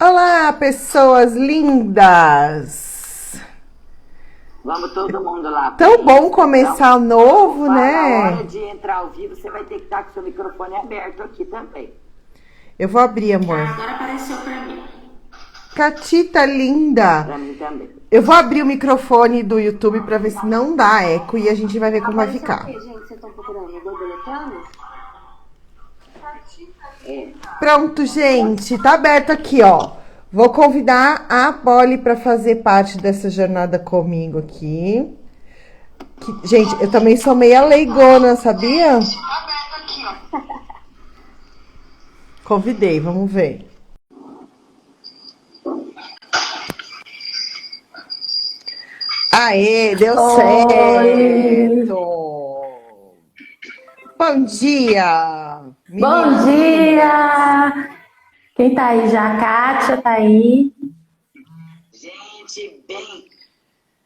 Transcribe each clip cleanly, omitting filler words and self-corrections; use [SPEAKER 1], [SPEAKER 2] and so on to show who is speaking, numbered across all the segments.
[SPEAKER 1] Olá, pessoas lindas!
[SPEAKER 2] Vamos todo mundo lá.
[SPEAKER 1] Tão bom começar novo,
[SPEAKER 2] Na
[SPEAKER 1] né?
[SPEAKER 2] hora de entrar ao vivo, você vai ter que estar com o seu microfone aberto aqui também.
[SPEAKER 1] Eu vou abrir, amor.
[SPEAKER 2] Agora apareceu pra mim.
[SPEAKER 1] Catita linda!
[SPEAKER 2] Pra mim também.
[SPEAKER 1] Eu vou abrir o microfone do YouTube pra ver se não dá eco e a gente vai ver como vai ficar.
[SPEAKER 3] Apareceu o quê, gente? Vocês estão procurando? Borboletano?
[SPEAKER 1] Pronto, gente. Tá aberto aqui, ó. Vou convidar a Polly pra fazer parte dessa jornada comigo aqui. Gente, eu também sou meia leigona, sabia? Convidei, vamos ver. Aê, deu certo! Bom dia!
[SPEAKER 3] Bom dia! Quem tá aí já? A Kátia tá aí.
[SPEAKER 2] Gente, bem.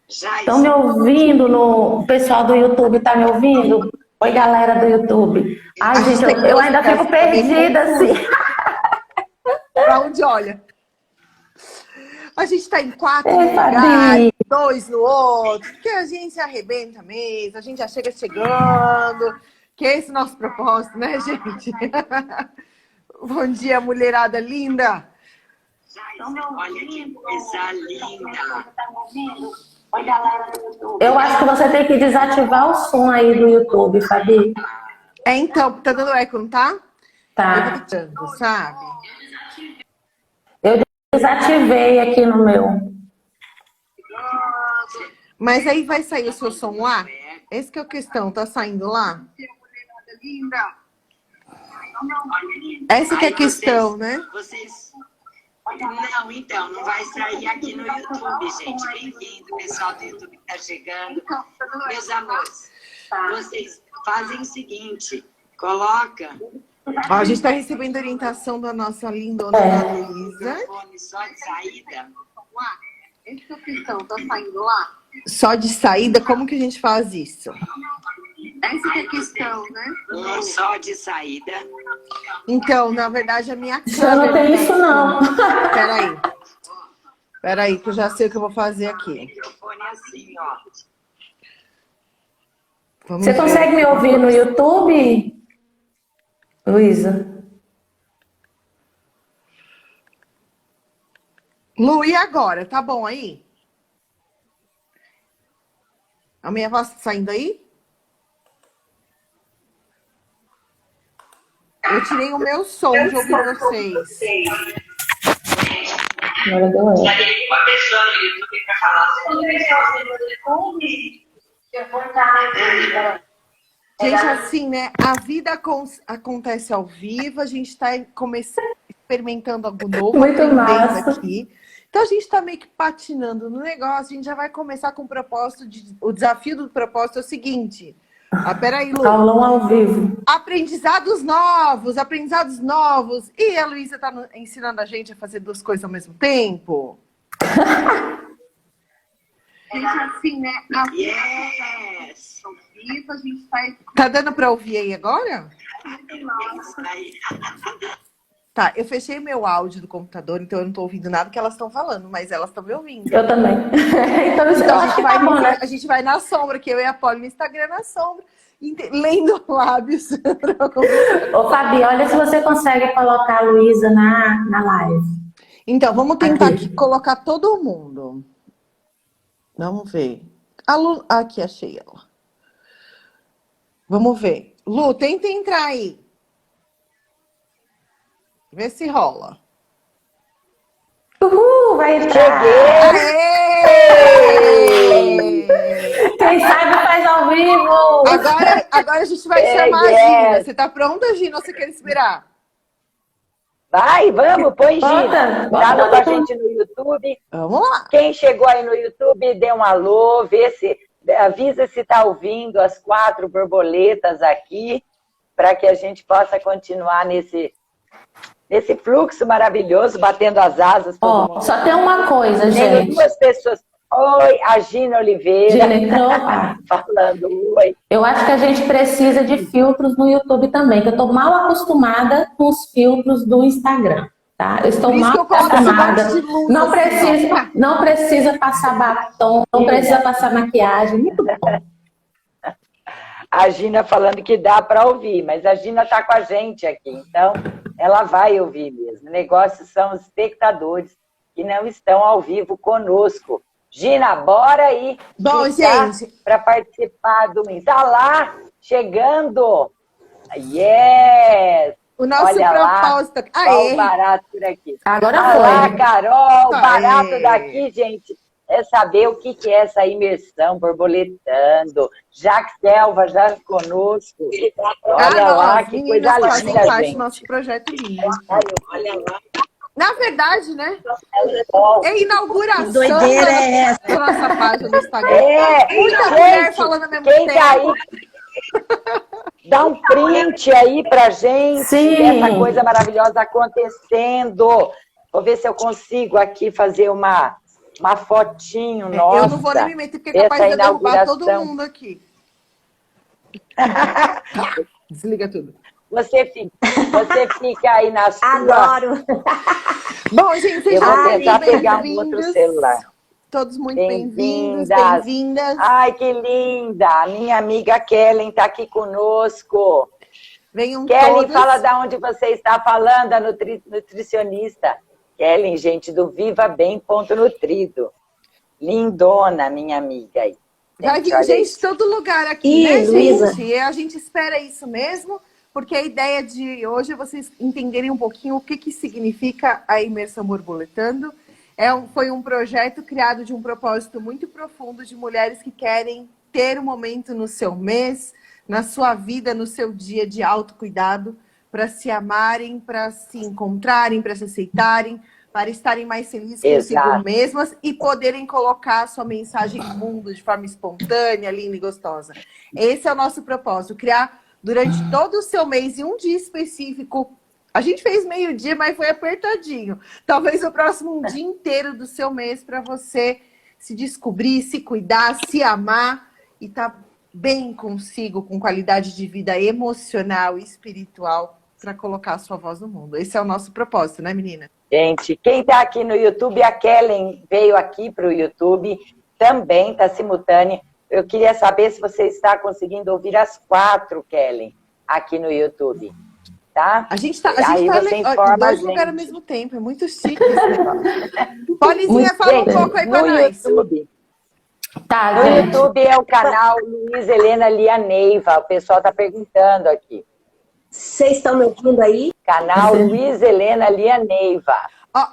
[SPEAKER 2] Já
[SPEAKER 3] Estão me ouvindo? O pessoal do YouTube tá me ouvindo? Oi, galera do YouTube. Ai, gente, eu ainda fico perdida assim.
[SPEAKER 1] Pra onde olha? A gente tá em 4
[SPEAKER 3] Ei,
[SPEAKER 1] lugares,
[SPEAKER 3] Fabi.
[SPEAKER 1] 2 no outro, porque a gente se arrebenta mesmo, a gente já chega chegando, que é esse o nosso propósito, né, gente? Bom dia, mulherada linda!
[SPEAKER 2] Olha que coisa linda.
[SPEAKER 3] Oi, galera do YouTube. Eu acho que você tem que desativar o som aí do YouTube, Fabi.
[SPEAKER 1] É, então, tá dando eco, não tá? Eu
[SPEAKER 3] Tá.
[SPEAKER 1] tô tentando, sabe?
[SPEAKER 3] Eu desativei aqui no meu.
[SPEAKER 1] Mas aí vai sair o seu som lá? Essa que é a questão, tá saindo lá? Essa que é a questão, né?
[SPEAKER 2] Vocês... Não, então, não vai sair aqui no YouTube, gente. Bem-vindo, pessoal do YouTube que tá chegando. Meus amores, vocês fazem o seguinte, coloca
[SPEAKER 1] Ó, a gente tá recebendo orientação da nossa lindona Ana
[SPEAKER 2] o
[SPEAKER 1] Luísa.
[SPEAKER 2] microfone só de saída.
[SPEAKER 1] Essa que é a questão, tá saindo lá? Só de saída, como que a gente faz isso? Essa que é a questão, né?
[SPEAKER 2] Um só de saída.
[SPEAKER 1] Então, na verdade, a minha
[SPEAKER 3] Já não
[SPEAKER 1] câmera...
[SPEAKER 3] tem isso, não.
[SPEAKER 1] Peraí, que eu já sei o que eu vou fazer
[SPEAKER 2] O
[SPEAKER 1] aqui.
[SPEAKER 2] microfone assim, ó.
[SPEAKER 1] Vamos
[SPEAKER 3] Você
[SPEAKER 1] ver.
[SPEAKER 3] consegue me ouvir no YouTube, Luísa?
[SPEAKER 1] Lu, e agora? Tá bom aí? A minha voz tá saindo aí? Eu tirei o meu som de ouvir vocês.
[SPEAKER 3] Agora deu
[SPEAKER 2] Já
[SPEAKER 3] eco.
[SPEAKER 2] tem uma pessoa no YouTube pra falar assim.
[SPEAKER 1] Gente, assim, né? A vida acontece ao vivo, a gente tá experimentando algo novo,
[SPEAKER 3] Muito
[SPEAKER 1] aprendendo
[SPEAKER 3] massa.
[SPEAKER 1] aqui. Então a gente tá meio que patinando no negócio, a gente já vai começar com o propósito o desafio do propósito é o seguinte. Ah, peraí, Lu.
[SPEAKER 3] Aulão ao vivo.
[SPEAKER 1] Aprendizados novos. E a Luísa tá ensinando a gente a fazer duas coisas ao mesmo tempo. Gente, assim, né?
[SPEAKER 2] Yes!
[SPEAKER 1] A gente tá dando pra ouvir aí agora?
[SPEAKER 2] Isso aí.
[SPEAKER 1] Tá, eu fechei meu áudio do computador, então eu não tô ouvindo nada que elas estão falando, mas elas estão me ouvindo.
[SPEAKER 3] Eu também. Então, eu
[SPEAKER 1] Então
[SPEAKER 3] acho que tá bom, né?
[SPEAKER 1] a gente vai na sombra, que eu e a Polly no Instagram na sombra, lendo lábios.
[SPEAKER 3] Ô, Fabi, olha se você consegue colocar a Luísa na live.
[SPEAKER 1] Então, vamos tentar
[SPEAKER 3] Aqui.
[SPEAKER 1] aqui colocar todo mundo. Vamos ver. A Lu... Aqui, achei ela. Vamos ver. Lu, tenta entrar aí. Vê se rola.
[SPEAKER 3] Uhul, vai entrar.
[SPEAKER 1] Aê!
[SPEAKER 3] Quem sabe faz ao vivo.
[SPEAKER 1] Agora a gente vai chamar a Gina. Você tá pronta, Gina, ou você quer esperar?
[SPEAKER 4] Vai, vamos, põe Gina.
[SPEAKER 3] Bota,
[SPEAKER 4] Tá
[SPEAKER 3] bota
[SPEAKER 4] com a
[SPEAKER 3] tudo.
[SPEAKER 4] gente no YouTube.
[SPEAKER 1] Vamos lá.
[SPEAKER 4] Quem chegou aí no YouTube, dê um alô, vê se, avisa se tá ouvindo as 4 borboletas aqui, para que a gente possa continuar nesse fluxo maravilhoso, batendo as asas. todo
[SPEAKER 3] Ó,
[SPEAKER 4] mundo.
[SPEAKER 3] só tem uma coisa,
[SPEAKER 4] Tenho
[SPEAKER 3] gente.
[SPEAKER 4] 2 pessoas. Oi, a Gina Oliveira.
[SPEAKER 3] Gina entrou. Ah,
[SPEAKER 4] Falando oi.
[SPEAKER 3] eu acho que a gente precisa de filtros no YouTube também, que eu tô mal acostumada com os filtros do Instagram. tá? Eu estou
[SPEAKER 1] Por isso
[SPEAKER 3] mal
[SPEAKER 1] que eu coloco esse
[SPEAKER 3] acostumada.
[SPEAKER 1] monte de luz
[SPEAKER 3] Não
[SPEAKER 1] assim,
[SPEAKER 3] precisa, não precisa passar batom, não precisa passar maquiagem. Muito bom.
[SPEAKER 4] A Gina falando que dá para ouvir, mas a Gina está com a gente aqui, então ela vai ouvir mesmo. O negócio são os espectadores que não estão ao vivo conosco. Gina, bora aí
[SPEAKER 1] Bom, gente,
[SPEAKER 4] para participar do mês. Está lá, chegando. Yes!
[SPEAKER 1] o nosso
[SPEAKER 4] Olha
[SPEAKER 1] propósito...
[SPEAKER 4] lá, olha
[SPEAKER 1] Aê!
[SPEAKER 4] o barato por aqui.
[SPEAKER 3] Agora
[SPEAKER 4] Olha
[SPEAKER 3] foi.
[SPEAKER 4] lá, Carol, o
[SPEAKER 1] Aê!
[SPEAKER 4] barato daqui, gente, é saber o que é essa imersão borboletando. Jaque Selva já conosco. Olha lá,
[SPEAKER 1] As
[SPEAKER 4] que
[SPEAKER 1] meninas
[SPEAKER 4] coisa
[SPEAKER 1] fazem
[SPEAKER 4] linda,
[SPEAKER 1] parte
[SPEAKER 4] gente.
[SPEAKER 1] do nosso projeto lindo.
[SPEAKER 4] Olha lá.
[SPEAKER 1] Na verdade, né?
[SPEAKER 4] Ó,
[SPEAKER 1] É a inauguração
[SPEAKER 5] Que doideira é essa?
[SPEAKER 1] da nossa página no Instagram. Muita
[SPEAKER 4] gente,
[SPEAKER 1] mulher falando ao mesmo
[SPEAKER 4] quem
[SPEAKER 1] tempo.
[SPEAKER 4] tá aí, dá um print aí pra gente
[SPEAKER 3] Sim.
[SPEAKER 4] dessa coisa maravilhosa acontecendo. Vou ver se eu consigo aqui fazer uma fotinho nossa.
[SPEAKER 1] Eu não vou nem me meter, porque é capaz de eu derrubar todo mundo aqui. Desliga tudo.
[SPEAKER 4] Você fica aí na sua.
[SPEAKER 5] Adoro.
[SPEAKER 1] Bom, gente,
[SPEAKER 4] Eu
[SPEAKER 1] sejam
[SPEAKER 4] vou
[SPEAKER 1] muito
[SPEAKER 4] tentar pegar um outro
[SPEAKER 1] bem-vindos.
[SPEAKER 4] celular.
[SPEAKER 1] Todos muito bem-vindos,
[SPEAKER 4] Bem-vindas.
[SPEAKER 1] bem-vindas.
[SPEAKER 4] Ai, que linda! A minha amiga Kellen está aqui conosco.
[SPEAKER 1] Venham
[SPEAKER 4] Kellen,
[SPEAKER 1] todos.
[SPEAKER 4] fala de onde você está falando, a nutricionista. Kellen, gente, do Viva Bem Ponto Nutrido. Lindona, minha amiga aí.
[SPEAKER 1] Vai vir
[SPEAKER 4] olha
[SPEAKER 1] gente
[SPEAKER 4] isso.
[SPEAKER 1] de todo lugar aqui,
[SPEAKER 5] Ih,
[SPEAKER 1] né,
[SPEAKER 5] Luísa.
[SPEAKER 1] gente? E a gente espera isso mesmo, porque a ideia de hoje é vocês entenderem um pouquinho o que significa a imersão borboletando. Foi um projeto criado de um propósito muito profundo de mulheres que querem ter um momento no seu mês, na sua vida, no seu dia de autocuidado, para se amarem, para se encontrarem, para se aceitarem, para estarem mais felizes consigo
[SPEAKER 4] Exato.
[SPEAKER 1] mesmas e poderem colocar a sua mensagem no mundo de forma espontânea, linda e gostosa. Esse é o nosso propósito, criar durante todo o seu mês, em um dia específico. A gente fez meio-dia, mas foi apertadinho. Talvez o próximo um dia inteiro do seu mês para você se descobrir, se cuidar, se amar e estar bem consigo, com qualidade de vida emocional e espiritual para colocar a sua voz no mundo. Esse é o nosso propósito, né, menina?
[SPEAKER 4] Gente, quem está aqui no YouTube, a Kellen veio aqui para o YouTube, também está simultânea. Eu queria saber se você está conseguindo ouvir as 4, Kellen, aqui no YouTube. Tá?
[SPEAKER 1] A gente tá
[SPEAKER 4] Aí você informa
[SPEAKER 1] em dois
[SPEAKER 4] a
[SPEAKER 1] lugares ao
[SPEAKER 4] gente.
[SPEAKER 1] mesmo tempo, é muito chique esse negócio. Polizinha, fala
[SPEAKER 4] Gente,
[SPEAKER 1] um pouco aí pra
[SPEAKER 4] no
[SPEAKER 1] nós.
[SPEAKER 4] YouTube.
[SPEAKER 3] Tá,
[SPEAKER 4] No
[SPEAKER 3] gente.
[SPEAKER 4] YouTube é o canal Luiz Helena Lianeiva. O pessoal está perguntando aqui.
[SPEAKER 5] Vocês estão me ouvindo aí?
[SPEAKER 4] Canal Luiz Helena Lianeiva.
[SPEAKER 1] Ó,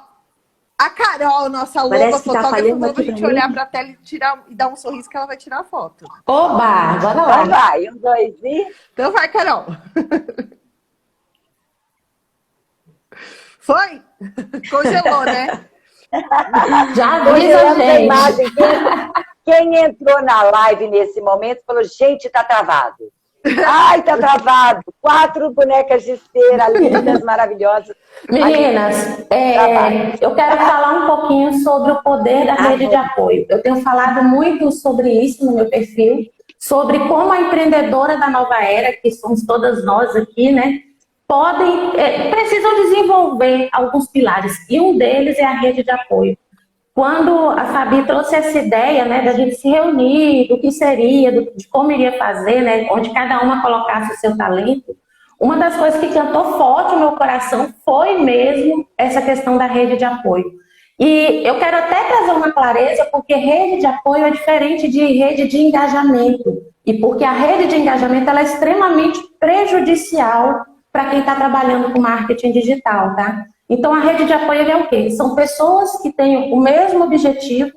[SPEAKER 1] a Carol, nossa louca
[SPEAKER 5] Parece que tá
[SPEAKER 1] fotógrafa,
[SPEAKER 5] falhando
[SPEAKER 1] falou pra
[SPEAKER 5] aqui
[SPEAKER 1] gente
[SPEAKER 5] pra mim.
[SPEAKER 1] olhar pra tela e dar um sorriso que ela vai tirar a foto.
[SPEAKER 3] Oba, bora
[SPEAKER 4] Então
[SPEAKER 3] lá.
[SPEAKER 4] vai, 1, 2 e...
[SPEAKER 1] Então vai, Carol. Foi? Congelou, né?
[SPEAKER 3] Já avisa,
[SPEAKER 4] Congelamos a
[SPEAKER 3] gente.
[SPEAKER 4] imagem. Quem entrou na live nesse momento falou, gente, tá travado. Ai, tá travado. 4 bonecas de cera, lindas, maravilhosas.
[SPEAKER 3] Meninas, eu quero falar um pouquinho sobre o poder da rede de apoio. Eu tenho falado muito sobre isso no meu perfil, sobre como a empreendedora da nova era, que somos todas nós aqui, né, precisam desenvolver alguns pilares, e um deles é a rede de apoio. Quando a Fabi trouxe essa ideia, né, da gente se reunir, do que seria, de como iria fazer, né, onde cada uma colocasse o seu talento, uma das coisas que cantou forte no meu coração foi mesmo essa questão da rede de apoio. E eu quero até trazer uma clareza, porque rede de apoio é diferente de rede de engajamento. E porque a rede de engajamento ela é extremamente prejudicial para quem está trabalhando com marketing digital, tá? Então, a rede de apoio é o quê? São pessoas que têm o mesmo objetivo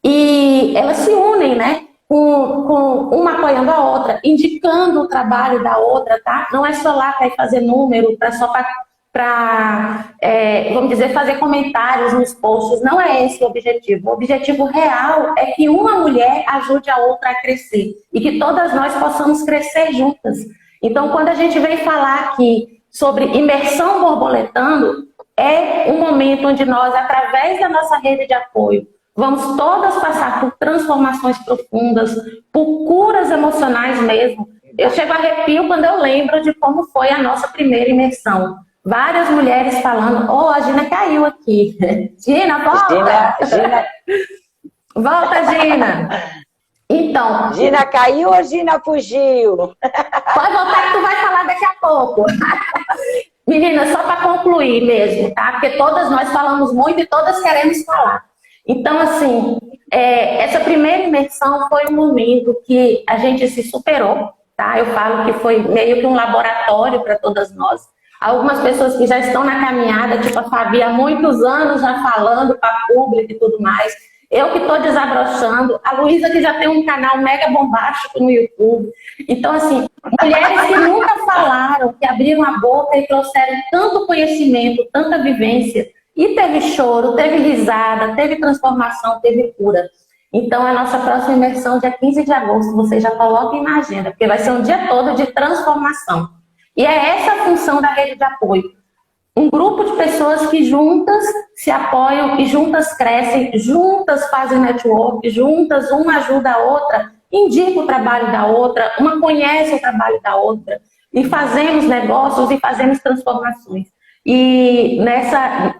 [SPEAKER 3] e elas se unem, né? Com uma apoiando a outra, indicando o trabalho da outra, tá? Não é só lá para ir fazer número, vamos dizer, fazer comentários nos posts. Não é esse o objetivo. O objetivo real é que uma mulher ajude a outra a crescer e que todas nós possamos crescer juntas. Então, quando a gente vem falar aqui sobre imersão borboletando, é um momento onde nós, através da nossa rede de apoio, vamos todas passar por transformações profundas, por curas emocionais mesmo. Eu chego a arrepio quando eu lembro de como foi a nossa primeira imersão. várias mulheres falando, a Gina caiu aqui. Gina, volta!
[SPEAKER 4] Gina,
[SPEAKER 3] Volta, Gina! Então...
[SPEAKER 4] Gina caiu ou Gina fugiu?
[SPEAKER 3] Pode voltar que tu vai falar daqui a pouco. Meninas, só para concluir mesmo, tá? Porque todas nós falamos muito e todas queremos falar. Então, assim, essa primeira imersão foi um momento que a gente se superou, tá? Eu falo que foi meio que um laboratório para todas nós. Algumas pessoas que já estão na caminhada, tipo a Fabi, há muitos anos já falando para público e tudo mais. Eu que estou desabrochando, a Luísa que já tem um canal mega bombástico no YouTube. Então, assim, mulheres que nunca falaram, que abriram a boca e trouxeram tanto conhecimento, tanta vivência, e teve choro, teve risada, teve transformação, teve cura. Então, a nossa próxima imersão, dia 15 de agosto, vocês já coloquem na agenda, porque vai ser um dia todo de transformação. E é essa a função da rede de apoio. Um grupo de pessoas que juntas se apoiam e juntas crescem, juntas fazem network, juntas uma ajuda a outra, indica o trabalho da outra, uma conhece o trabalho da outra, e fazemos negócios e fazemos transformações. E nessa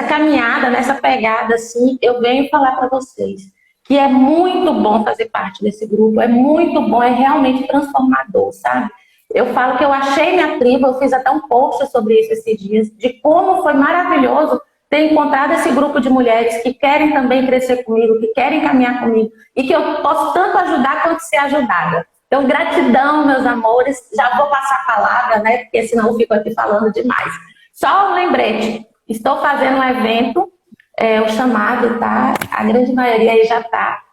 [SPEAKER 3] caminhada, nessa pegada, assim, eu venho falar para vocês que é muito bom fazer parte desse grupo, é muito bom, é realmente transformador, sabe? Eu falo que eu achei minha tribo, eu fiz até um post sobre isso esses dias, de como foi maravilhoso ter encontrado esse grupo de mulheres que querem também crescer comigo, que querem caminhar comigo, e que eu posso tanto ajudar quanto ser ajudada. Então, gratidão, meus amores. Já vou passar a palavra, né? Porque senão eu fico aqui falando demais. Só um lembrete, estou fazendo um evento, o chamado, tá? A grande maioria aí já tá.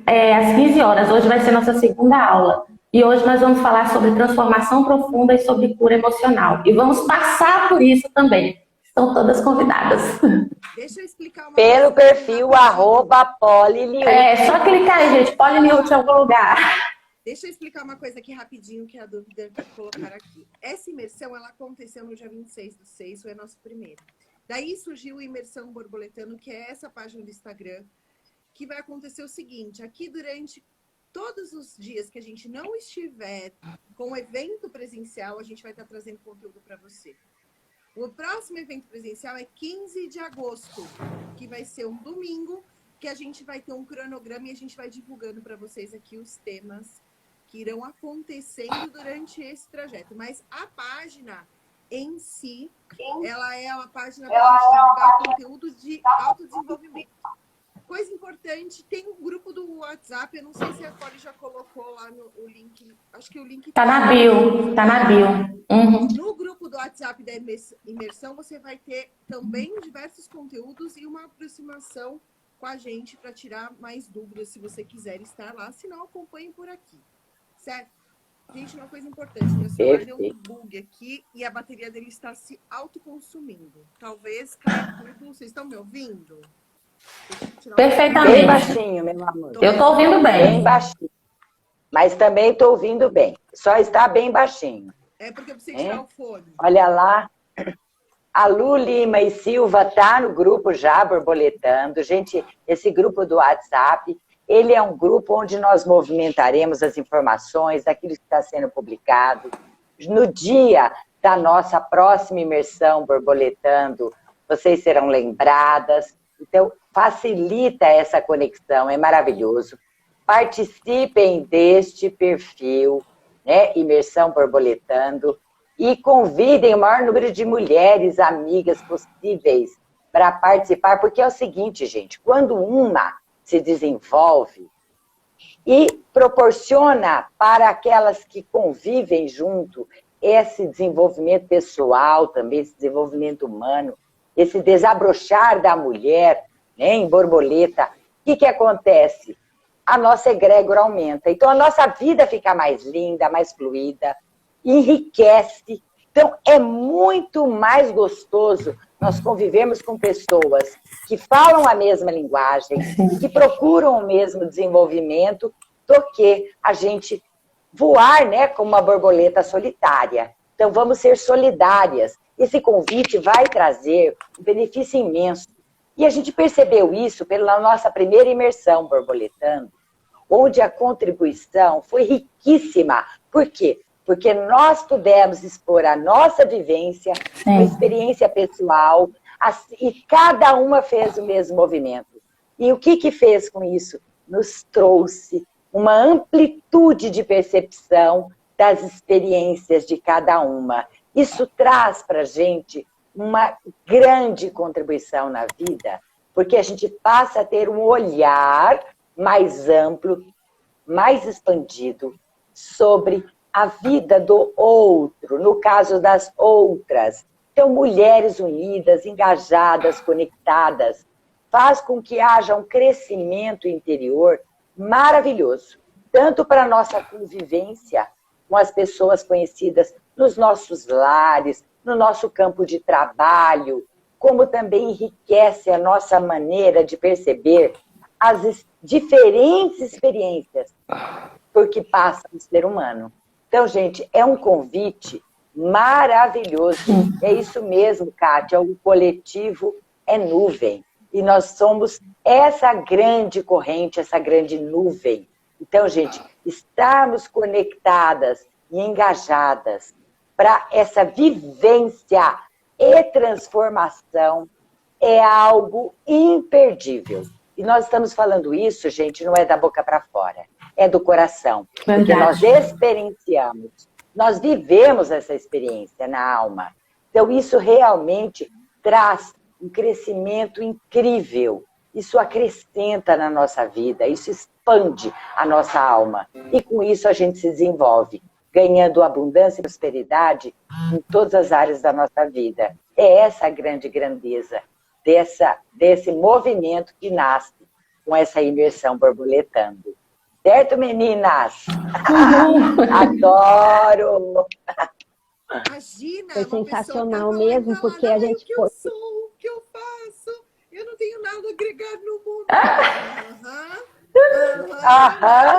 [SPEAKER 3] Às 15 horas, hoje vai ser nossa segunda aula. E hoje nós vamos falar sobre transformação profunda e sobre cura emocional. E vamos passar por isso também. Estão todas convidadas.
[SPEAKER 1] Deixa eu explicar uma
[SPEAKER 4] Pelo
[SPEAKER 1] coisa.
[SPEAKER 4] perfil @poliliute.
[SPEAKER 3] Só clicar aí, gente. Poliliute em algum lugar.
[SPEAKER 1] Deixa eu explicar uma coisa aqui rapidinho, que é a dúvida para colocar aqui. Essa imersão, ela aconteceu no dia 26/6, foi a nossa primeira. Daí surgiu o Imersão Borboletano, que é essa página do Instagram, que vai acontecer o seguinte, aqui durante todos os dias que a gente não estiver com o evento presencial, a gente vai estar trazendo conteúdo para você. O próximo evento presencial é 15 de agosto, que vai ser um domingo, que a gente vai ter um cronograma e a gente vai divulgando para vocês aqui os temas que irão acontecendo durante esse trajeto. Mas a página em si, ela é uma página para a gente divulgar conteúdo de autodesenvolvimento. Coisa importante, tem um grupo do WhatsApp, eu não sei se a Polly já colocou lá o link, acho que o link
[SPEAKER 3] Tá na bio, tá na bio. Uhum.
[SPEAKER 1] No grupo do WhatsApp da imersão, você vai ter também diversos conteúdos e uma aproximação com a gente para tirar mais dúvidas, se você quiser estar lá, se não, acompanhe por aqui, certo? Gente, uma coisa importante, meu celular deu um bug aqui e a bateria dele está se autoconsumindo. Talvez caia tudo, vocês estão me ouvindo?
[SPEAKER 3] Perfeitamente.
[SPEAKER 4] Bem baixinho, meu amor.
[SPEAKER 3] Eu estou ouvindo bem.
[SPEAKER 4] Bem baixinho. Mas também estou ouvindo bem. Só está bem baixinho.
[SPEAKER 1] É porque eu preciso tirar o fone.
[SPEAKER 4] Olha lá. A Lu Lima e Silva tá no grupo já, borboletando. Gente, esse grupo do WhatsApp, ele é um grupo onde nós movimentaremos as informações daquilo que está sendo publicado. No dia da nossa próxima imersão borboletando, vocês serão lembradas. Então, facilita essa conexão, é maravilhoso. Participem deste perfil, né? Imersão Borboletando, e convidem o maior número de mulheres, amigas possíveis para participar, porque é o seguinte, gente, quando uma se desenvolve e proporciona para aquelas que convivem junto esse desenvolvimento pessoal, também esse desenvolvimento humano, esse desabrochar da mulher, né, em borboleta, o que acontece? A nossa egrégora aumenta. Então, a nossa vida fica mais linda, mais fluida, enriquece. Então, é muito mais gostoso nós convivermos com pessoas que falam a mesma linguagem, que procuram o mesmo desenvolvimento, do que a gente voar, né, como uma borboleta solitária. Então, vamos ser solidárias. Esse convite vai trazer um benefício imenso. E a gente percebeu isso pela nossa primeira imersão borboletando, onde a contribuição foi riquíssima. Por quê? porque nós pudemos expor a nossa vivência, a experiência pessoal, e cada uma fez o mesmo movimento. E o que fez com isso? Nos trouxe uma amplitude de percepção das experiências de cada uma. Isso traz para a gente uma grande contribuição na vida, porque a gente passa a ter um olhar mais amplo, mais expandido sobre a vida do outro, no caso das outras. Então, mulheres unidas, engajadas, conectadas, faz com que haja um crescimento interior maravilhoso, tanto para a nossa convivência com as pessoas conhecidas nos nossos lares, no nosso campo de trabalho, como também enriquece a nossa maneira de perceber as diferentes experiências por que passa o ser humano. Então, gente, é um convite maravilhoso. É isso mesmo, Kátia, o coletivo é nuvem. E nós somos essa grande corrente, essa grande nuvem. Então, gente, estarmos conectadas e engajadas para essa vivência e transformação é algo imperdível. E nós estamos falando isso, gente, não é da boca para fora, é do coração.
[SPEAKER 3] Verdade.
[SPEAKER 4] Porque nós experienciamos, nós vivemos essa experiência na alma. Então, isso realmente traz um crescimento incrível. Isso acrescenta na nossa vida, isso expande a nossa alma. E com isso a gente se desenvolve, ganhando abundância e prosperidade em todas as áreas da nossa vida. É essa a grande grandeza desse movimento que nasce com essa imersão borboletando. Certo, meninas? Adoro!
[SPEAKER 6] Imagina,
[SPEAKER 5] Foi
[SPEAKER 6] uma
[SPEAKER 5] sensacional
[SPEAKER 6] pessoa
[SPEAKER 5] mesmo,
[SPEAKER 6] tá
[SPEAKER 5] porque
[SPEAKER 6] falando,
[SPEAKER 5] a gente
[SPEAKER 6] o que eu
[SPEAKER 5] foi.
[SPEAKER 6] sou, o que eu faço, eu não tenho nada a agregar no mundo. Aham.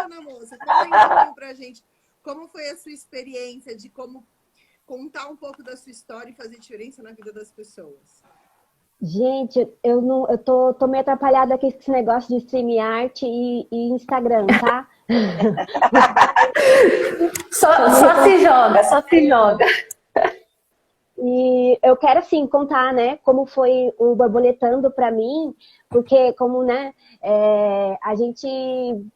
[SPEAKER 6] Imagina, moça, conta aí um pouquinho pra gente como foi a sua experiência de como contar um pouco da sua história e fazer diferença na vida das pessoas.
[SPEAKER 5] Gente, eu tô meio atrapalhada aqui com esse negócio de StreamYard e Instagram, tá?
[SPEAKER 3] Só se joga, só se joga.
[SPEAKER 5] E eu quero, assim, contar, né, como foi o borboletando para mim, porque como, né, a gente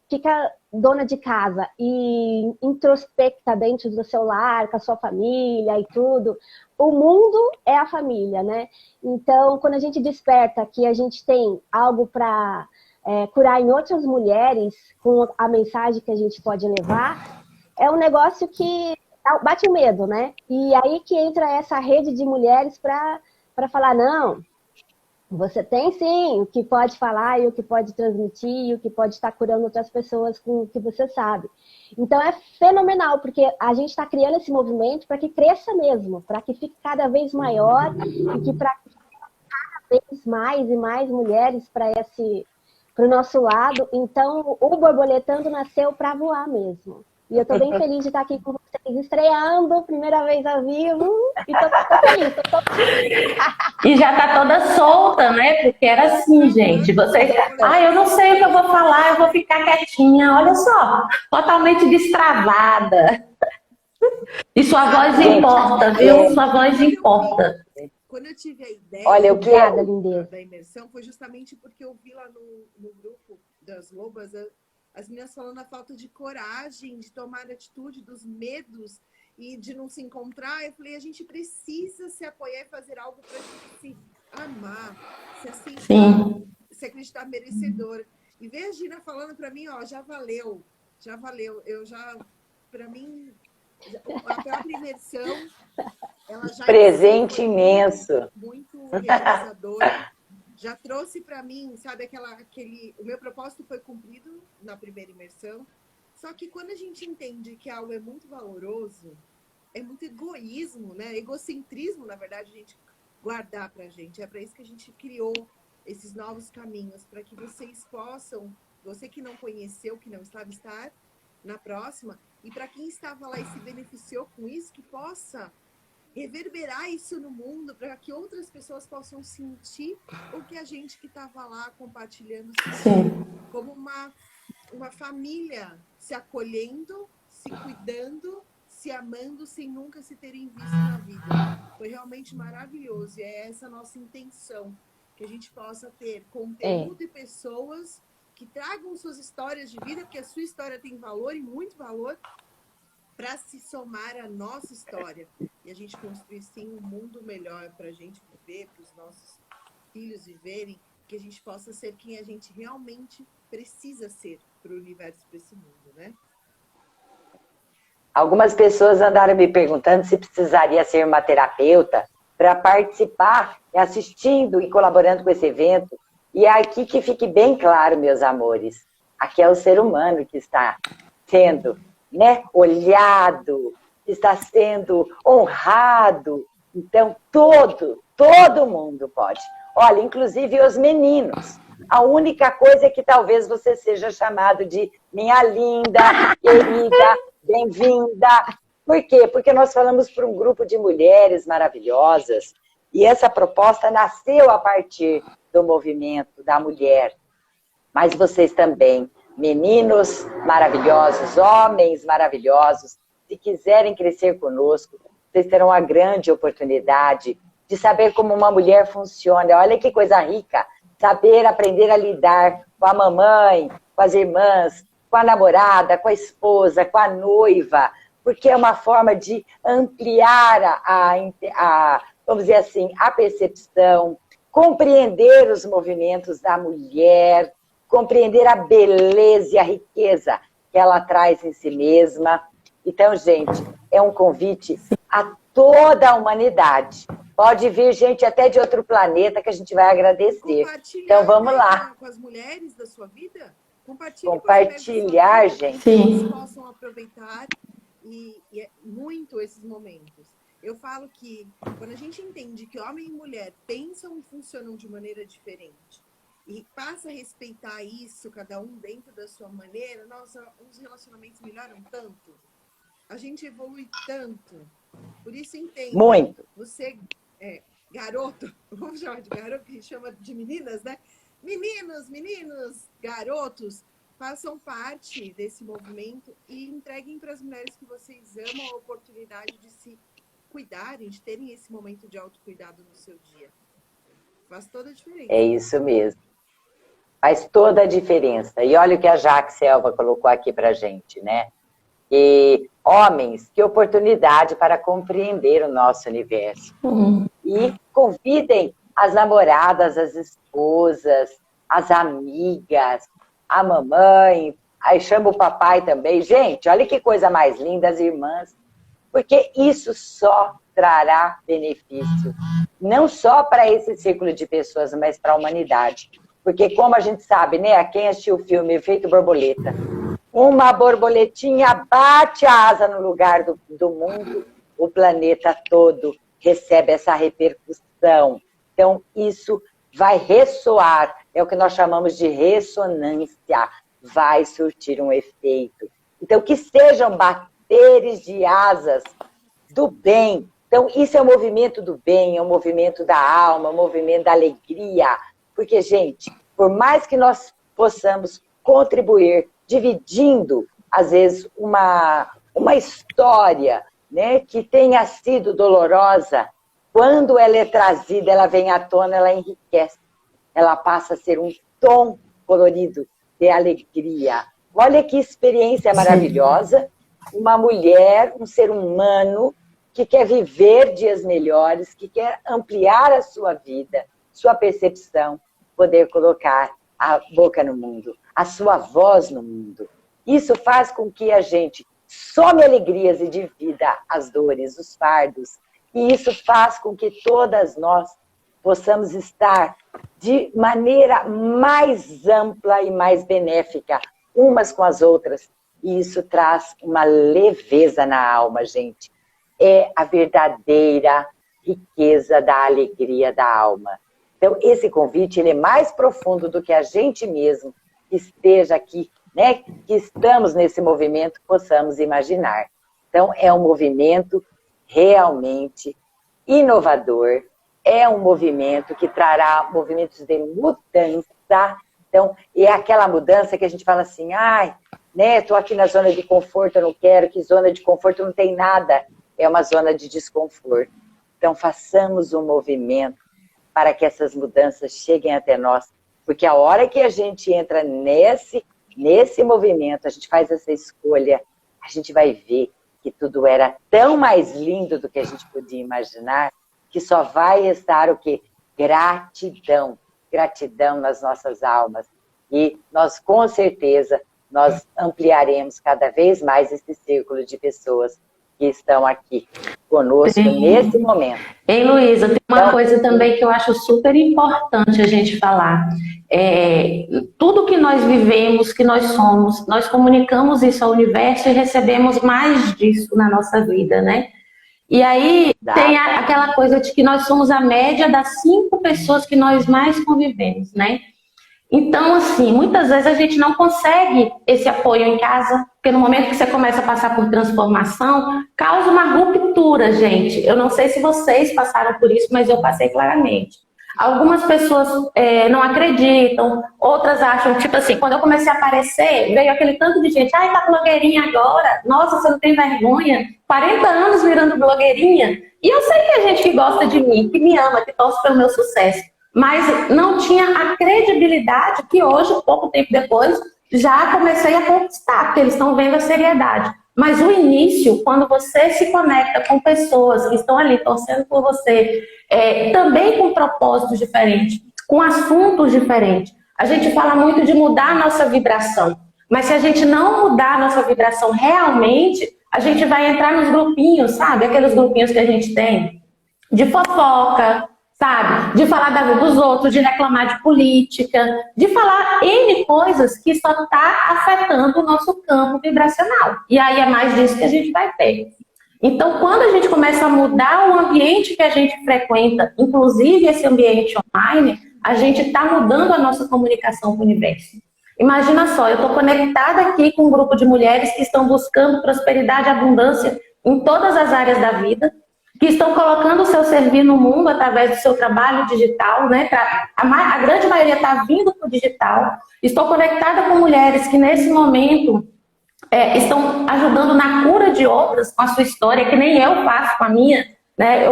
[SPEAKER 5] fica dona de casa e introspecta dentro do seu lar, com a sua família e tudo, o mundo é a família, né? Então, quando a gente desperta que a gente tem algo para curar em outras mulheres, com a mensagem que a gente pode levar, é um negócio que bate o medo, né? E aí que entra essa rede de mulheres para falar, não, você tem sim o que pode falar e o que pode transmitir e o que pode estar curando outras pessoas com o que você sabe. Então é fenomenal, porque a gente está criando esse movimento para que cresça mesmo, para que fique cada vez maior e que para cada vez mais e mais mulheres para o nosso lado. Então o Borboletando nasceu para voar mesmo. E eu estou bem feliz de estar aqui com vocês, estreando, primeira vez ao vivo, e estou feliz.
[SPEAKER 3] E já tá toda solta, né? Porque era assim, gente. Vocês, eu não sei o que eu vou falar, eu vou ficar quietinha. Olha só, totalmente destravada. E sua voz importa, viu? Sua voz importa.
[SPEAKER 6] Quando eu tive a ideia da imersão, foi justamente porque eu vi lá no grupo das lobas as meninas falando a falta de coragem, de tomar atitude, dos medos e de não se encontrar. Eu falei, a gente precisa se apoiar e fazer algo para a gente se amar, se aceitar, se acreditar merecedora. E ver a Gina falando para mim, ó, já valeu. Para mim, a própria imersão, ela já
[SPEAKER 4] presente imenso,
[SPEAKER 6] muito realizadora. Já trouxe para mim, sabe, o meu propósito foi cumprido na primeira imersão. Só que quando a gente entende que algo é muito valoroso, é muito egoísmo, né? Egocentrismo, na verdade, a gente guardar pra gente. É para isso que a gente criou esses novos caminhos, para que vocês possam, você que não conheceu, que não estava, estar na próxima, e para quem estava lá e se beneficiou com isso, que possa reverberar isso no mundo, para que outras pessoas possam sentir o que a gente que estava lá compartilhando sentiu, como uma família se acolhendo, se cuidando, se amando sem nunca se terem visto na vida. Foi realmente maravilhoso. E é essa a nossa intenção, que a gente possa ter conteúdo e pessoas que tragam suas histórias de vida, porque a sua história tem valor e muito valor, para se somar à nossa história. E a gente construir, sim, um mundo melhor para a gente viver, para os nossos filhos viverem, que a gente possa ser quem a gente realmente precisa ser para o universo, para esse mundo, né?
[SPEAKER 4] Algumas pessoas andaram me perguntando se precisaria ser uma terapeuta para participar, assistindo e colaborando com esse evento. E é aqui que fique bem claro, meus amores, aqui é o ser humano que está sendo, né, olhado, está sendo honrado. Então, todo mundo pode. Olha, inclusive os meninos. A única coisa é que talvez você seja chamado de minha linda, querida, bem-vinda. Por quê? Porque nós falamos para um grupo de mulheres maravilhosas e essa proposta nasceu a partir do movimento da mulher. Mas vocês também, meninos maravilhosos, homens maravilhosos, se quiserem crescer conosco, vocês terão a grande oportunidade de saber como uma mulher funciona. Olha que coisa rica, saber aprender a lidar com a mamãe, com as irmãs, com a namorada, com a esposa, com a noiva, porque é uma forma de ampliar vamos dizer assim, a percepção, compreender os movimentos da mulher, compreender a beleza e a riqueza que ela traz em si mesma. Então, gente, é um convite a toda a humanidade. Pode vir gente até de outro planeta que a gente vai agradecer. Então, vamos lá.
[SPEAKER 6] Com as mulheres da sua vida?
[SPEAKER 4] Compartilhar, gente.
[SPEAKER 6] Que eles possam aproveitar e muito esses momentos. Eu falo que quando a gente entende que homem e mulher pensam e funcionam de maneira diferente e passa a respeitar isso, cada um dentro da sua maneira, nossa, os relacionamentos melhoram tanto. A gente evolui tanto. Por isso, entende.
[SPEAKER 4] Muito.
[SPEAKER 6] Você, garoto, vamos chamar de garoto, que a gente chama de meninas, né? Meninos, garotos, façam parte desse movimento e entreguem para as mulheres que vocês amam a oportunidade de se cuidarem, de terem esse momento de autocuidado no seu dia. Faz toda a diferença.
[SPEAKER 4] É isso mesmo. Faz toda a diferença. E olha o que a Jaque Selva colocou aqui pra gente, né? E homens, que oportunidade para compreender o nosso universo. E convidem as namoradas, as esposas, as amigas, a mamãe, aí chama o papai também. Gente, olha que coisa mais linda, as irmãs. Porque isso só trará benefício. Não só para esse círculo de pessoas, mas para a humanidade. Porque como a gente sabe, né? Quem assistiu o filme Efeito Borboleta, uma borboletinha bate a asa no lugar do mundo, o planeta todo recebe essa repercussão. Então, isso vai ressoar, é o que nós chamamos de ressonância, vai surtir um efeito. Então, que sejam bateres de asas do bem. Então, isso é o movimento do bem, é o movimento da alma, é o movimento da alegria. Porque, gente, por mais que nós possamos contribuir, dividindo, às vezes, uma história, né, que tenha sido dolorosa, quando ela é trazida, ela vem à tona, ela enriquece. Ela passa a ser um tom colorido de alegria. Olha que experiência maravilhosa. Uma mulher, um ser humano, que quer viver dias melhores, que quer ampliar a sua vida, sua percepção, poder colocar a boca no mundo, a sua voz no mundo. Isso faz com que a gente some alegrias e divida as dores, os fardos. E isso faz com que todas nós possamos estar de maneira mais ampla e mais benéfica, umas com as outras. E isso traz uma leveza na alma, gente. É a verdadeira riqueza da alegria da alma. Então, esse convite ele é mais profundo do que a gente mesmo que esteja aqui, né, que estamos nesse movimento, possamos imaginar. Então, é um movimento realmente inovador, é um movimento que trará movimentos de mudança. Então, é aquela mudança que a gente fala assim, ai, né? Estou aqui na zona de conforto, eu não quero, que zona de conforto não tem nada, é uma zona de desconforto. Então, façamos um movimento para que essas mudanças cheguem até nós, porque a hora que a gente entra nesse movimento, a gente faz essa escolha, a gente vai ver que tudo era tão mais lindo do que a gente podia imaginar, que só vai restar o quê? Gratidão. Gratidão nas nossas almas. E nós, com certeza, nós ampliaremos cada vez mais esse círculo de pessoas que estão aqui conosco nesse momento.
[SPEAKER 3] Ei, Luísa, tem uma coisa também que eu acho super importante a gente falar. Tudo que nós vivemos, que nós somos, nós comunicamos isso ao universo e recebemos mais disso na nossa vida, né? E aí tem aquela coisa de que nós somos a média das 5 pessoas que nós mais convivemos, né? Então, assim, muitas vezes a gente não consegue esse apoio em casa, porque no momento que você começa a passar por transformação, causa uma ruptura, gente. Eu não sei se vocês passaram por isso, mas eu passei claramente. Algumas pessoas não acreditam, outras acham, tipo assim, quando eu comecei a aparecer, veio aquele tanto de gente, ai, tá blogueirinha agora, nossa, você não tem vergonha, 40 anos virando blogueirinha. E eu sei que a gente que gosta de mim, que me ama, que torce pelo meu sucesso, mas não tinha a credibilidade que hoje, pouco tempo depois, já comecei a conquistar, porque eles estão vendo a seriedade. Mas o início, quando você se conecta com pessoas que estão ali torcendo por você, também com propósitos diferentes, com assuntos diferentes, a gente fala muito de mudar a nossa vibração. Mas se a gente não mudar a nossa vibração realmente, a gente vai entrar nos grupinhos, sabe? Aqueles grupinhos que a gente tem de fofoca, sabe? De falar da vida dos outros, de reclamar de política, de falar N coisas que só está afetando o nosso campo vibracional. E aí é mais disso que a gente vai ter. Então, quando a gente começa a mudar o ambiente que a gente frequenta, inclusive esse ambiente online, a gente está mudando a nossa comunicação com o universo. Imagina só, eu estou conectada aqui com um grupo de mulheres que estão buscando prosperidade e abundância em todas as áreas da vida, que estão colocando o seu servir no mundo através do seu trabalho digital, né? A grande maioria está vindo para o digital. Estou conectada com mulheres que nesse momento estão ajudando na cura de outras com a sua história, que nem eu faço com a minha, né?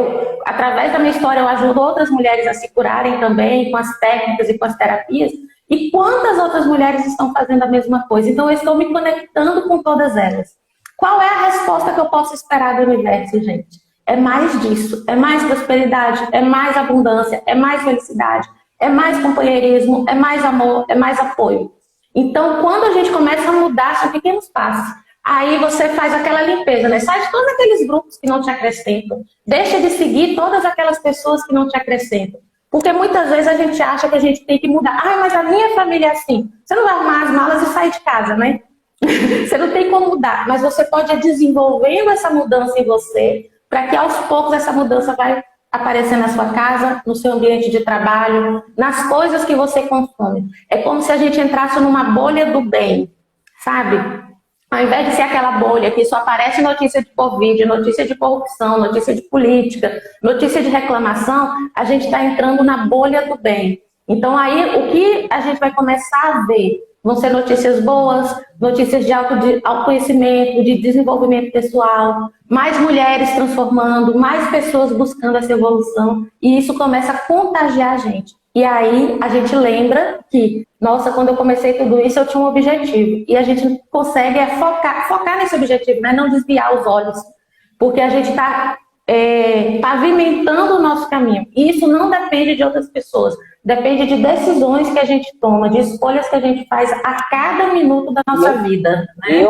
[SPEAKER 3] Através da minha história eu ajudo outras mulheres a se curarem também com as técnicas e com as terapias. E quantas outras mulheres estão fazendo a mesma coisa? Então eu estou me conectando com todas elas. Qual é a resposta que eu posso esperar do universo, gente? É mais disso, é mais prosperidade, é mais abundância, é mais felicidade, é mais companheirismo, é mais amor, é mais apoio. Então, quando a gente começa a mudar, são pequenos passos. Aí você faz aquela limpeza, né? Sai de todos aqueles grupos que não te acrescentam. Deixa de seguir todas aquelas pessoas que não te acrescentam. Porque muitas vezes a gente acha que a gente tem que mudar. Ah, mas a minha família é assim. Você não vai arrumar as malas e sair de casa, né? Você não tem como mudar. Mas você pode ir desenvolvendo essa mudança em você, para que aos poucos essa mudança vai aparecer na sua casa, no seu ambiente de trabalho, nas coisas que você consome. É como se a gente entrasse numa bolha do bem, sabe? Ao invés de ser aquela bolha que só aparece notícia de Covid, notícia de corrupção, notícia de política, notícia de reclamação, a gente está entrando na bolha do bem. Então aí o que a gente vai começar a ver vão ser notícias boas, notícias de autoconhecimento, de desenvolvimento pessoal, mais mulheres transformando, mais pessoas buscando essa evolução, e isso começa a contagiar a gente. E aí a gente lembra que, nossa, quando eu comecei tudo isso eu tinha um objetivo, e a gente consegue focar nesse objetivo, né? Não desviar os olhos, porque a gente está pavimentando o nosso caminho. E isso não depende de outras pessoas, depende de decisões que a gente toma, de escolhas que a gente faz a cada minuto da nossa vida. Né?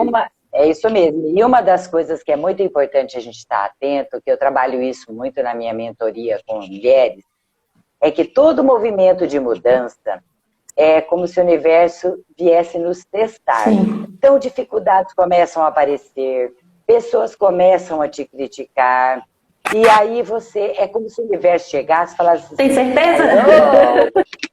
[SPEAKER 4] É isso mesmo. E uma das coisas que é muito importante a gente estar atento, que eu trabalho isso muito na minha mentoria com mulheres, é que todo movimento de mudança é como se o universo viesse nos testar. Sim. Então, dificuldades começam a aparecer, pessoas começam a te criticar, e aí é como se o universo chegasse e falasse...
[SPEAKER 3] Tem certeza?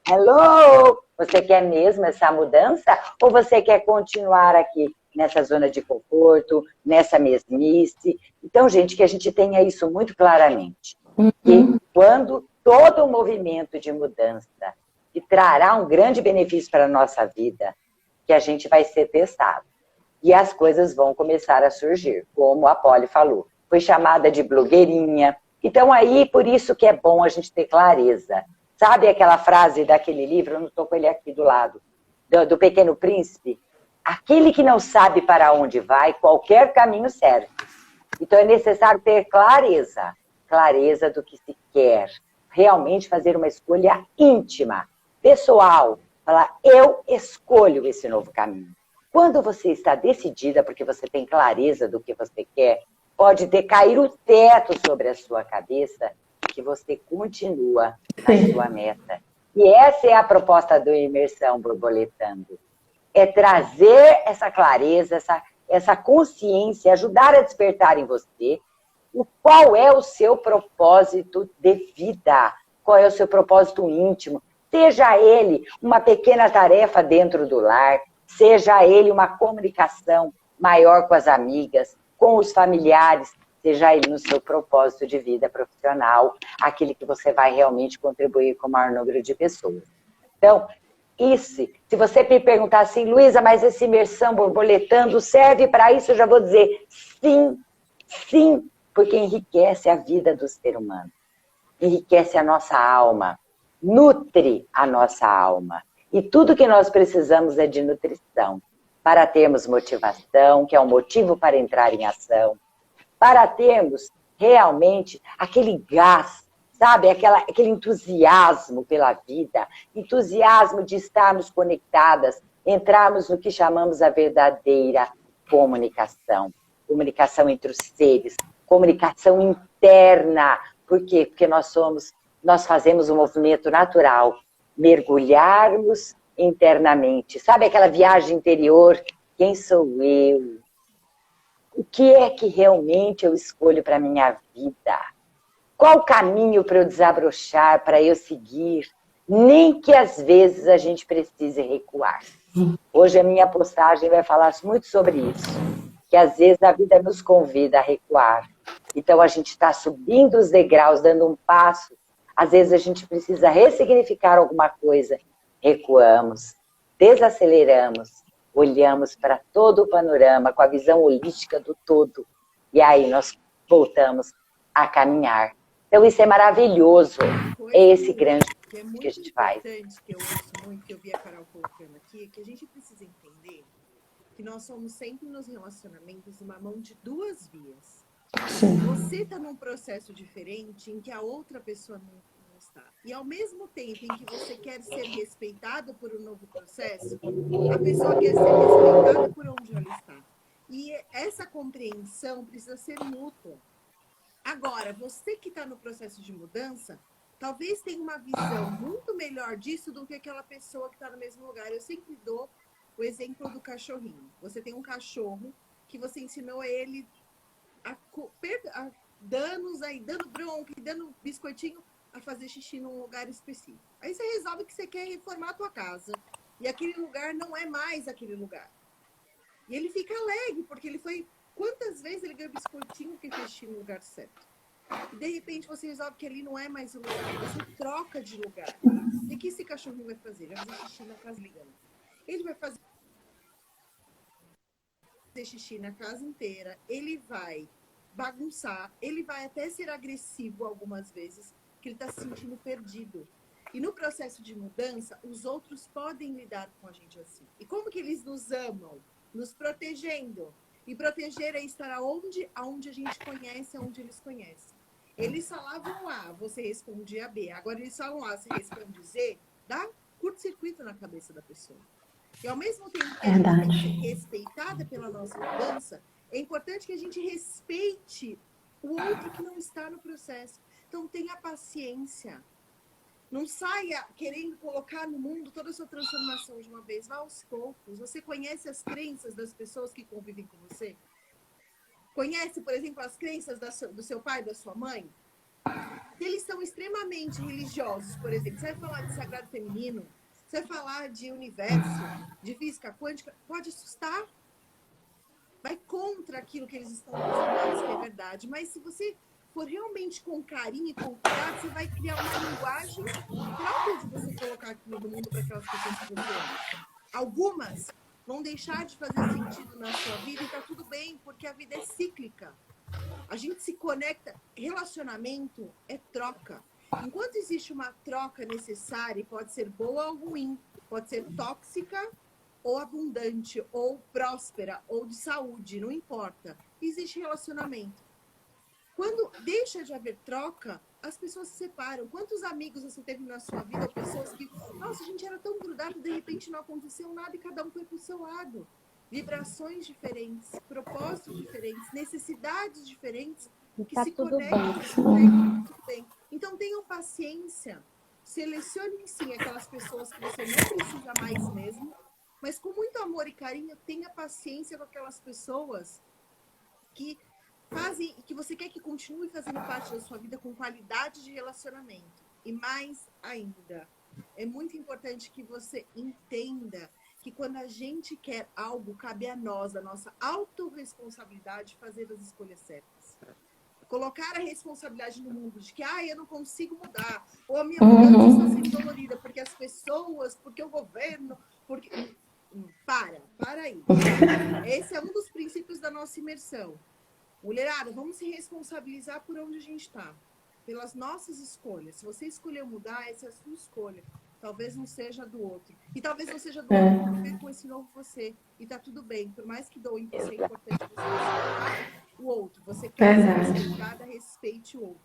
[SPEAKER 4] Hello! Você quer mesmo essa mudança? Ou você quer continuar aqui nessa zona de conforto, nessa mesmice? Então, gente, que a gente tenha isso muito claramente. Que quando todo o movimento de mudança que trará um grande benefício para a nossa vida, que a gente vai ser testado. E as coisas vão começar a surgir, como a Poli falou. Foi chamada de blogueirinha. Então aí, por isso que é bom a gente ter clareza. Sabe aquela frase daquele livro, eu não estou com ele aqui do lado, do Pequeno Príncipe? Aquele que não sabe para onde vai, qualquer caminho serve. Então é necessário ter clareza. Clareza do que se quer. Realmente fazer uma escolha íntima, pessoal. Falar, eu escolho esse novo caminho. Quando você está decidida, porque você tem clareza do que você quer, pode decair o teto sobre a sua cabeça, que você continua na sua meta. E essa é a proposta do Imersão Borboletando. É trazer essa clareza, essa consciência, ajudar a despertar em você qual é o seu propósito de vida, qual é o seu propósito íntimo. Seja ele uma pequena tarefa dentro do lar, seja ele uma comunicação maior com as amigas, com os familiares, seja ele no seu propósito de vida profissional, aquele que você vai realmente contribuir com o maior número de pessoas. Então, se você me perguntar assim, Luísa, mas esse Imersão Borboletando serve para isso? Eu já vou dizer sim, sim, porque enriquece a vida do ser humano, enriquece a nossa alma, nutre a nossa alma. E tudo que nós precisamos é de nutrição, para termos motivação, que é um motivo para entrar em ação, para termos realmente aquele gás, sabe? Aquele entusiasmo pela vida, entusiasmo de estarmos conectadas, entrarmos no que chamamos a verdadeira comunicação. Comunicação entre os seres, comunicação interna. Por quê? Porque nós fazemos um movimento natural, mergulharmos internamente. Sabe aquela viagem interior? Quem sou eu? O que é que realmente eu escolho para a minha vida? Qual o caminho para eu desabrochar, para eu seguir? Nem que às vezes a gente precise recuar. Hoje a minha postagem vai falar muito sobre isso. Que às vezes a vida nos convida a recuar. Então a gente está subindo os degraus, dando um passo. Às vezes a gente precisa ressignificar alguma coisa. Recuamos, desaceleramos, olhamos para todo o panorama com a visão holística do todo. E aí nós voltamos a caminhar. Então isso é maravilhoso. É esse grande que a gente faz.
[SPEAKER 6] Que é muito importante, que eu ouço muito, que eu vi a Carol colocando aqui, que a gente precisa entender que nós somos sempre nos relacionamentos uma mão de duas vias.
[SPEAKER 1] Sim.
[SPEAKER 6] Você está num processo diferente em que a outra pessoa não está. E ao mesmo tempo em que você quer ser respeitado por um novo processo, a pessoa quer ser respeitada por onde ela está. E essa compreensão precisa ser mútua. Agora, você que está no processo de mudança, talvez tenha uma visão muito melhor disso do que aquela pessoa que está no mesmo lugar. Eu sempre dou o exemplo do cachorrinho. Você tem um cachorro que você ensinou ele a dando bronca, dando biscoitinho, a fazer xixi num lugar específico. Aí você resolve que você quer reformar a tua casa e aquele lugar não é mais aquele lugar. E ele fica alegre, porque ele foi... Quantas vezes ele ganhou biscoitinho que fez xixi no lugar certo? E de repente você resolve que ali não é mais o lugar. Você troca de lugar. E o que esse cachorrinho vai fazer? Ele vai fazer xixi na casa ligando. Ele vai fazer xixi na casa inteira, ele vai bagunçar, ele vai até ser agressivo algumas vezes, porque ele está se sentindo perdido. E no processo de mudança, os outros podem lidar com a gente assim. E como que eles nos amam? Nos protegendo. E proteger é estar aonde a gente conhece, aonde eles conhecem. Eles falavam A, você respondia B. Agora eles falam A, você responde Z, dá curto-circuito na cabeça da pessoa. E ao mesmo tempo que a gente tem que ser respeitada pela nossa mudança, é importante que a gente respeite o outro que não está no processo. Então tenha paciência. Não saia querendo colocar no mundo toda a sua transformação de uma vez. Vá aos poucos. Você conhece as crenças das pessoas que convivem com você? Conhece, por exemplo, as crenças do seu pai, da sua mãe? Se eles são extremamente religiosos, por exemplo, você vai falar de sagrado feminino, você vai falar de universo, de física quântica, pode assustar. Vai contra aquilo que eles estão acostumados, que é verdade. Mas se você for realmente com carinho e com cuidado, você vai criar uma linguagem própria de você colocar aquilo no mundo para aquelas pessoas que você ama. Algumas vão deixar de fazer sentido na sua vida e tá tudo bem, porque a vida é cíclica. A gente se conecta, relacionamento é troca. Enquanto existe uma troca necessária, pode ser boa ou ruim, pode ser tóxica ou abundante, ou próspera, ou de saúde, não importa. Existe relacionamento. Quando deixa de haver troca, as pessoas se separam. Quantos amigos você teve na sua vida? Pessoas que, nossa, a gente era tão grudado, de repente não aconteceu nada e cada um foi pro seu lado. Vibrações diferentes, propósitos diferentes, necessidades diferentes, que
[SPEAKER 5] Tá
[SPEAKER 6] se
[SPEAKER 5] tudo
[SPEAKER 6] conectam,
[SPEAKER 5] bem.
[SPEAKER 6] se conectam, tudo bem. Então tenham paciência, selecione sim aquelas pessoas que você não precisa mais mesmo, mas com muito amor e carinho, tenha paciência com aquelas pessoas que fazem e que você quer que continue fazendo parte da sua vida com qualidade de relacionamento. E mais ainda, é muito importante que você entenda que quando a gente quer algo, cabe a nós, a nossa autorresponsabilidade, fazer as escolhas certas. Colocar a responsabilidade no mundo de que eu não consigo mudar, ou a minha mudança está sendo dolorida, porque as pessoas, porque o governo, porque... Para aí. Esse é um dos princípios da nossa imersão. Mulherada, vamos se responsabilizar por onde a gente está, pelas nossas escolhas. Se você escolheu mudar, essa é a sua escolha. Talvez não seja do outro. E talvez não seja do outro que viver com esse novo você. E tá tudo bem. Por mais que doe você, é importante você respeitar o outro. Você quer ser respeitada, respeite o outro.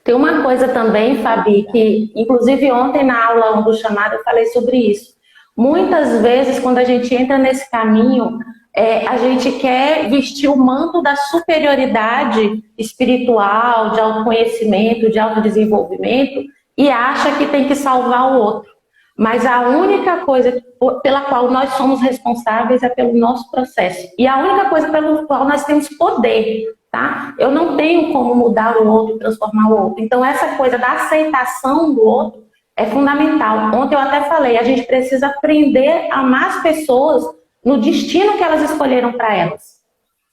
[SPEAKER 3] Tem uma coisa também, Fabi, que inclusive ontem na aula do chamado eu falei sobre isso. Muitas vezes, quando a gente entra nesse caminho, a gente quer vestir o manto da superioridade espiritual, de autoconhecimento, de autodesenvolvimento, e acha que tem que salvar o outro. Mas a única coisa pela qual nós somos responsáveis é pelo nosso processo. E a única coisa pela qual nós temos poder, tá? Eu não tenho como mudar o outro, transformar o outro. Então, essa coisa da aceitação do outro é fundamental. Ontem eu até falei, a gente precisa aprender a amar as pessoas no destino que elas escolheram para elas.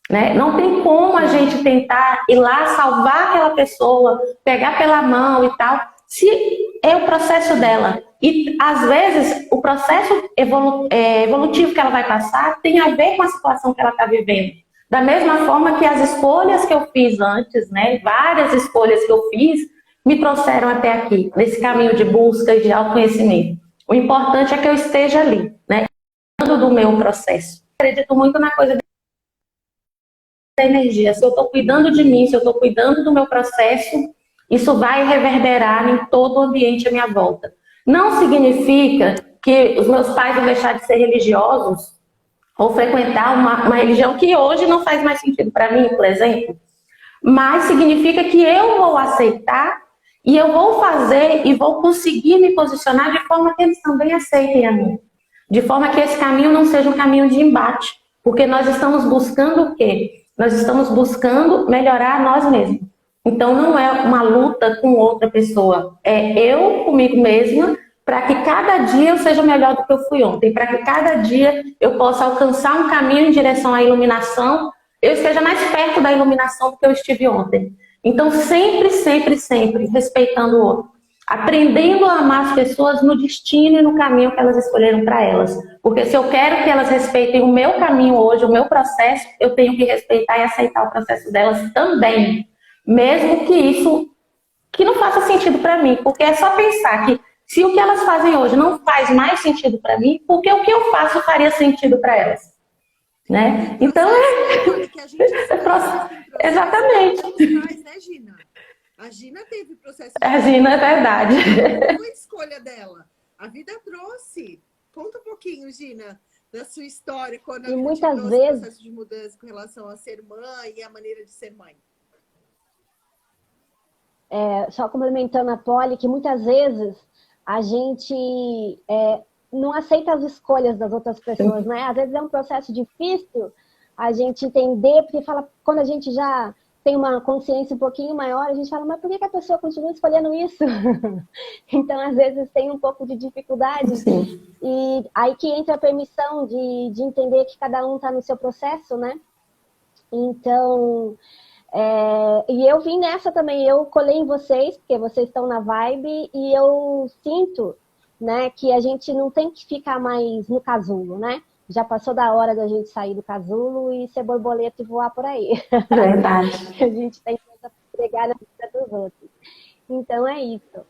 [SPEAKER 3] Né? Não tem como a gente tentar ir lá salvar aquela pessoa, pegar pela mão e tal, se é o processo dela. E, às vezes, o processo evolutivo que ela vai passar tem a ver com a situação que ela está vivendo. Da mesma forma que as escolhas que eu fiz antes, né, várias escolhas que eu fiz, me trouxeram até aqui, nesse caminho de busca e de autoconhecimento. O importante é que eu esteja ali, né, do meu processo. Eu acredito muito na coisa da energia. Se eu estou cuidando de mim, se eu estou cuidando do meu processo, isso vai reverberar em todo o ambiente à minha volta. Não significa que os meus pais vão deixar de ser religiosos ou frequentar uma religião que hoje não faz mais sentido para mim, por exemplo. Mas significa que eu vou aceitar e eu vou fazer e vou conseguir me posicionar de forma que eles também aceitem a mim. De forma que esse caminho não seja um caminho de embate. Porque nós estamos buscando o quê? Nós estamos buscando melhorar nós mesmos. Então não é uma luta com outra pessoa. É eu comigo mesma, para que cada dia eu seja melhor do que eu fui ontem. Para que cada dia eu possa alcançar um caminho em direção à iluminação, eu esteja mais perto da iluminação do que eu estive ontem. Então sempre, sempre, sempre respeitando o outro. Aprendendo a amar as pessoas no destino e no caminho que elas escolheram para elas. Porque se eu quero que elas respeitem o meu caminho hoje, o meu processo, eu tenho que respeitar e aceitar o processo delas também. Mesmo que isso que não faça sentido para mim. Porque é só pensar que se o que elas fazem hoje não faz mais sentido para mim, porque o que eu faço faria sentido para elas. Né? Então exatamente.
[SPEAKER 6] Né, Gina? A Gina teve processo
[SPEAKER 3] de... A Gina é verdade.
[SPEAKER 6] Não foi escolha dela. A vida trouxe. Conta um pouquinho, Gina, da sua história, quando a gente trouxe o processo de mudança com relação a ser mãe e a maneira de ser mãe.
[SPEAKER 5] Só complementando a Polly, que muitas vezes a gente não aceita as escolhas das outras pessoas, né? Às vezes é um processo difícil a gente entender, porque quando a gente já tem uma consciência um pouquinho maior, a gente fala, mas por que a pessoa continua escolhendo isso? Então, às vezes, tem um pouco de dificuldade.
[SPEAKER 3] Sim.
[SPEAKER 5] E aí que entra a permissão de entender que cada um está no seu processo, né? Então, e eu vim nessa também, eu colei em vocês, porque vocês estão na vibe, e eu sinto, né, que a gente não tem que ficar mais no casulo, né? Já passou da hora da gente sair do casulo e ser borboleta e voar por aí.
[SPEAKER 3] Verdade.
[SPEAKER 5] A gente tem coisa para entregar na vida dos outros. Então é isso.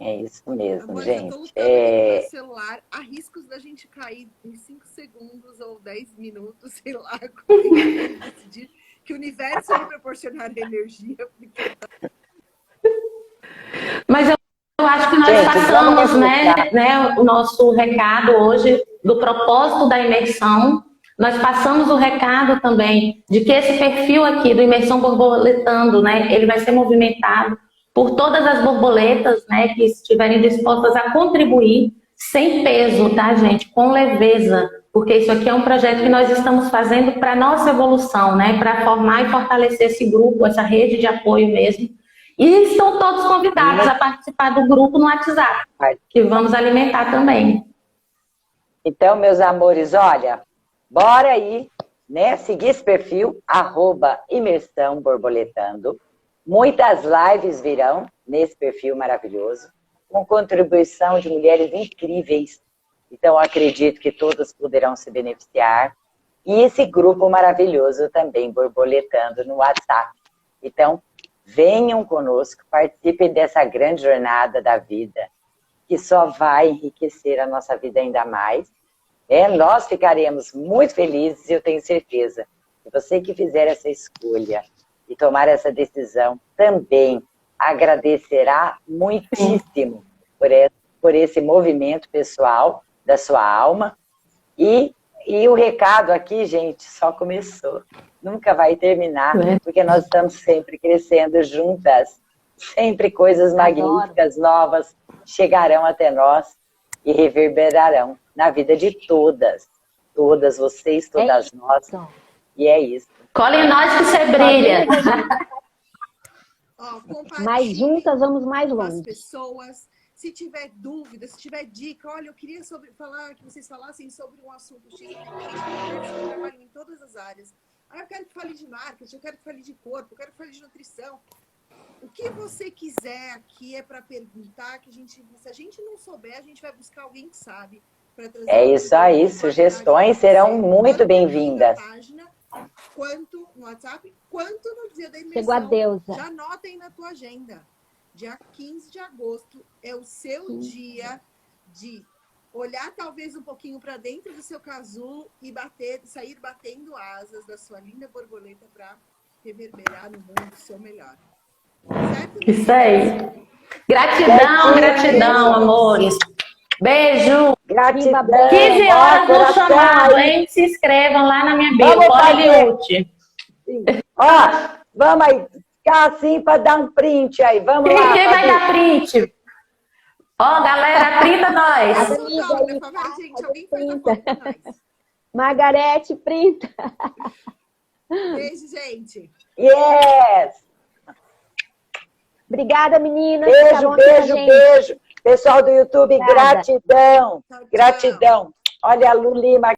[SPEAKER 4] É isso mesmo,
[SPEAKER 6] Amor, eu tô
[SPEAKER 4] gente.
[SPEAKER 6] lutando aqui com meu celular. Há riscos da gente cair em 5 segundos ou 10 minutos, sei lá, como é que vai decidir que o universo vai proporcionar energia. Porque
[SPEAKER 3] Mas eu acho que nós
[SPEAKER 4] Gente,
[SPEAKER 3] passamos,
[SPEAKER 4] vamos refletir.
[SPEAKER 3] né, o nosso recado hoje do propósito da imersão. Nós passamos o recado também de que esse perfil aqui do Imersão Borboletando, né, ele vai ser movimentado por todas as borboletas, né, que estiverem dispostas a contribuir sem peso, tá, gente? Com leveza, porque isso aqui é um projeto que nós estamos fazendo para nossa evolução, né, para formar e fortalecer esse grupo, essa rede de apoio mesmo. E estão todos convidados a participar do grupo no WhatsApp, que vamos alimentar também.
[SPEAKER 4] Então, meus amores, olha, bora aí, né, seguir esse perfil, @imersão borboletando. Muitas lives virão nesse perfil maravilhoso, com contribuição de mulheres incríveis. Então, acredito que todas poderão se beneficiar. E esse grupo maravilhoso também, borboletando no WhatsApp. Então, venham conosco, participem dessa grande jornada da vida, que só vai enriquecer a nossa vida ainda mais. Nós ficaremos muito felizes e eu tenho certeza que você que fizer essa escolha e tomar essa decisão também agradecerá muitíssimo por esse movimento pessoal da sua alma. E o recado aqui, gente, só começou. Nunca vai terminar, porque nós estamos sempre crescendo juntas. Sempre coisas magníficas, novas, chegarão até nós e reverberarão na vida de todas. Todas vocês, todas nós. E é isso.
[SPEAKER 3] Cola em nós que você brilha.
[SPEAKER 5] Mais juntas, vamos mais longe.
[SPEAKER 6] As pessoas, se tiver dúvida, se tiver dica, olha, eu queria que vocês falassem sobre um assunto X, eu trabalho em todas as áreas. Eu quero que fale de marketing, eu quero que fale de corpo, eu quero que fale de nutrição. O que você quiser aqui é para perguntar, que se a gente não souber, a gente vai buscar alguém que sabe.
[SPEAKER 4] É isso aí, sugestões serão muito bem-vindas.
[SPEAKER 6] Quanto no WhatsApp, quanto no dia da imersão.
[SPEAKER 5] Chegou a deusa.
[SPEAKER 6] Já anotem na tua agenda. Dia 15 de agosto é o seu dia de olhar talvez um pouquinho para dentro do seu casulo e sair batendo asas da sua linda borboleta para reverberar no mundo o seu melhor. Certo?
[SPEAKER 3] Isso aí. Gratidão, gratidão, amores. Beijo.
[SPEAKER 4] Gratidão.
[SPEAKER 3] 15 horas no chamado, hein? Se inscrevam lá na minha bio, Poliute.
[SPEAKER 4] Ó, vamos aí, ficar assim para dar um print aí. Vamos lá.
[SPEAKER 3] Quem vai dar print? Ó, galera, printa nós.
[SPEAKER 6] Gente, alguém faz a foto pra nós.
[SPEAKER 5] Margarete, printa.
[SPEAKER 6] Beijo, gente.
[SPEAKER 4] Yes!
[SPEAKER 5] Obrigada, meninas.
[SPEAKER 4] Beijo, beijo, beijo. Pessoal do YouTube,
[SPEAKER 5] Obrigada.
[SPEAKER 4] gratidão.
[SPEAKER 6] Tchau, tchau.
[SPEAKER 4] Gratidão. Olha a Lu Lima